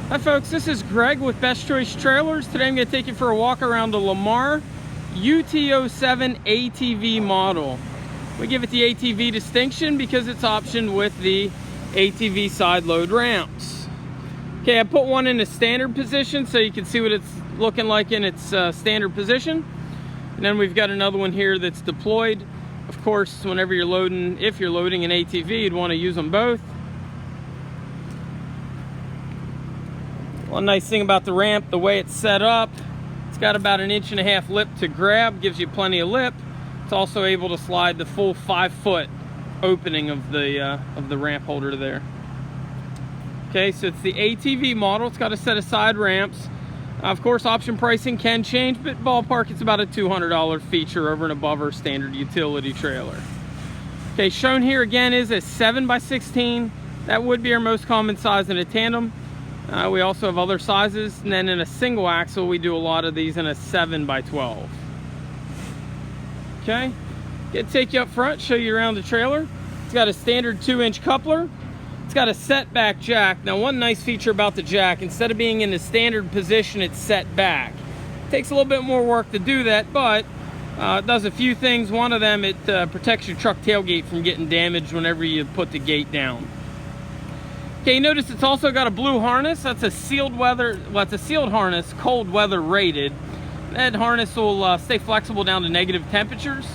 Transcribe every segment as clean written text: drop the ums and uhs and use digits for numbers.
Hi folks, this is Greg with Best Choice Trailers. Today I'm going to take you for a walk around the Lamar UT07 ATV model. We give it the ATV distinction because it's optioned with the ATV side load ramps. Okay, I put one in a standard position so you can see what it's looking like in its standard position. And then we've got another one here that's deployed. Of course, whenever you're loading, if you're loading an ATV, you'd want to use them both. One nice thing about the ramp, the way it's set up, it's got about 1.5 inch lip to grab, gives you plenty of lip. It's also able to slide the full 5-foot opening of the ramp holder there. Okay, so it's the ATV model. It's got a set of side ramps. Of course, option pricing can change, but ballpark, it's about a $200 feature over and above our standard utility trailer. Okay, shown here again is a 7x16. That would be our most common size in a tandem. We also have other sizes, and then in a single axle we do a lot of these in a 7x12. Okay, take you up front, show you around the trailer. It's got a standard 2-inch coupler. It's got a setback jack. Now, one nice feature about the jack, instead of being in the standard position, it's set back. It takes a little bit more work to do that, but it does a few things. One of them, it protects your truck tailgate from getting damaged whenever you put the gate down. Okay, you notice it's also got a blue harness. That's a sealed weather, well, it's a sealed harness, cold weather rated. That harness will stay flexible down to negative temperatures.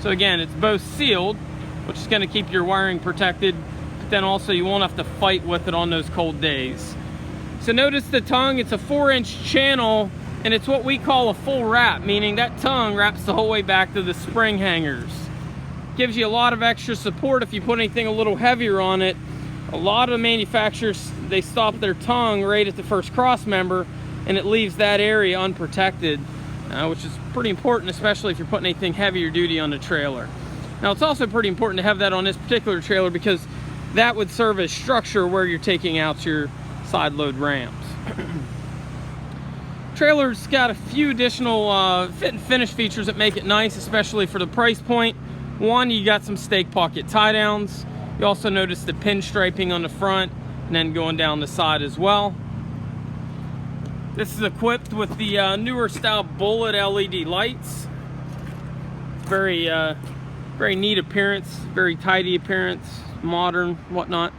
So again, it's both sealed, which is going to keep your wiring protected, but then also you won't have to fight with it on those cold days. So notice the tongue, it's a 4-inch channel, and it's what we call a full wrap, meaning that tongue wraps the whole way back to the spring hangers. Gives you a lot of extra support if you put anything a little heavier on it. A lot of manufacturers, they stop their tongue right at the first cross member, and it leaves that area unprotected, which is pretty important, especially if you're putting anything heavier duty on the trailer. Now, it's also pretty important to have that on this particular trailer because that would serve as structure where you're taking out your side load ramps. Trailer's got a few additional fit and finish features that make it nice, especially for the price point. One, you got some stake pocket tie downs. You also notice the pinstriping on the front and then going down the side as well. This is equipped with the newer style bullet LED lights. Very, very neat appearance, very tidy appearance, modern, whatnot.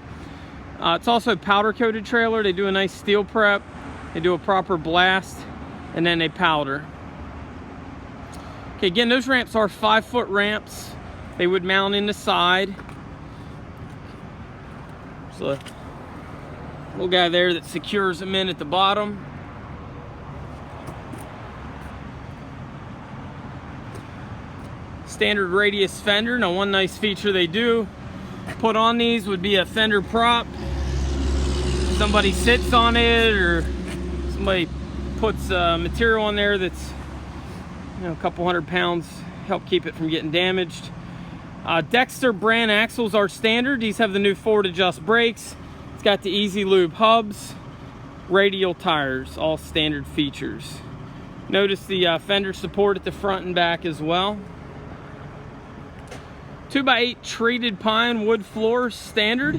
It's also a powder coated trailer. They do a nice steel prep, they do a proper blast, and then they powder. Okay, again, those ramps are 5-foot ramps. They would mount in the side. So a little guy there that secures them in at the bottom. Standard radius fender. Now, one nice feature they do put on these would be a Fender Prop. Somebody sits on it or somebody puts material on there that's, you know, a couple 100 pounds, help keep it from getting damaged. Dexter brand axles are standard. These have the new forward adjust brakes. It's got the easy lube hubs, radial tires, all standard features. Notice the fender support at the front and back as well. 2x8 treated pine wood floors, standard.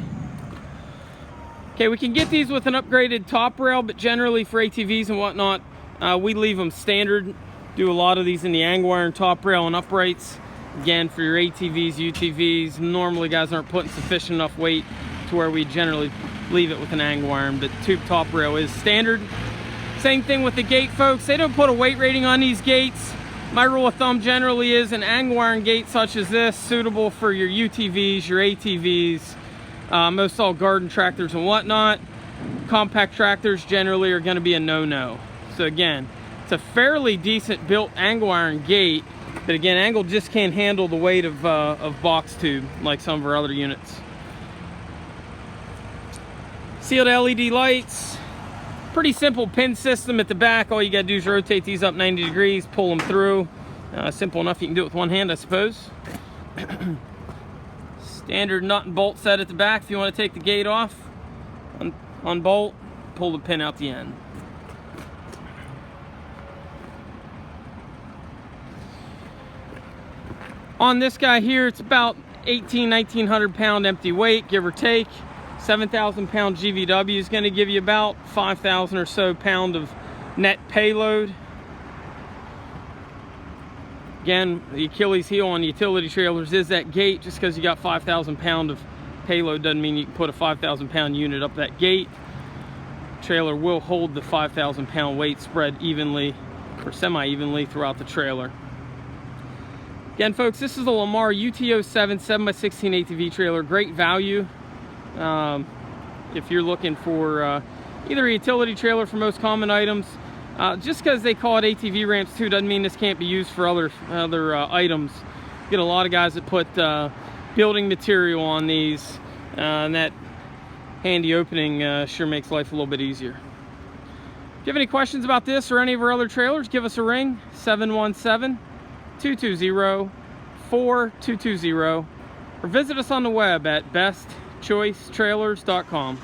Okay, we can get these with an upgraded top rail, but generally for ATVs and whatnot, we leave them standard. Do a lot of these in the angle iron top rail and uprights. Again, for your ATVs, UTVs, normally guys aren't putting sufficient enough weight to where we generally leave it with an angle iron, but tube top rail is standard. Same thing with the gate, folks. They don't put a weight rating on these gates. My rule of thumb generally is an angle iron gate such as this, suitable for your UTVs, your ATVs, most all garden tractors and whatnot. Compact tractors generally are going to be a no-no. So again, it's a fairly decent built angle iron gate. But again, angle just can't handle the weight of box tube like some of our other units. Sealed LED lights. Pretty simple pin system at the back. All you gotta do is rotate these up 90 degrees, pull them through. Simple enough, you can do it with one hand, I suppose. Standard nut and bolt set at the back. If you want to take the gate off, unbolt, pull the pin out the end. On this guy here, it's about 1900 pound empty weight, give or take. 7,000 pound GVW is going to give you about 5,000 or so pound of net payload. Again, the Achilles heel on utility trailers is that gate. Just because you got 5,000 pound of payload doesn't mean you can put a 5,000 pound unit up that gate. Trailer will hold the 5,000 pound weight spread evenly or semi-evenly throughout the trailer. Again, folks, this is a Lamar UT07 7x16 ATV trailer. Great value if you're looking for either a utility trailer for most common items. Just because they call it ATV ramps too doesn't mean this can't be used for other items. You get a lot of guys that put building material on these, and that handy opening sure makes life a little bit easier. If you have any questions about this or any of our other trailers, give us a ring, 717-220-4220, or visit us on the web at bestchoicetrailers.com.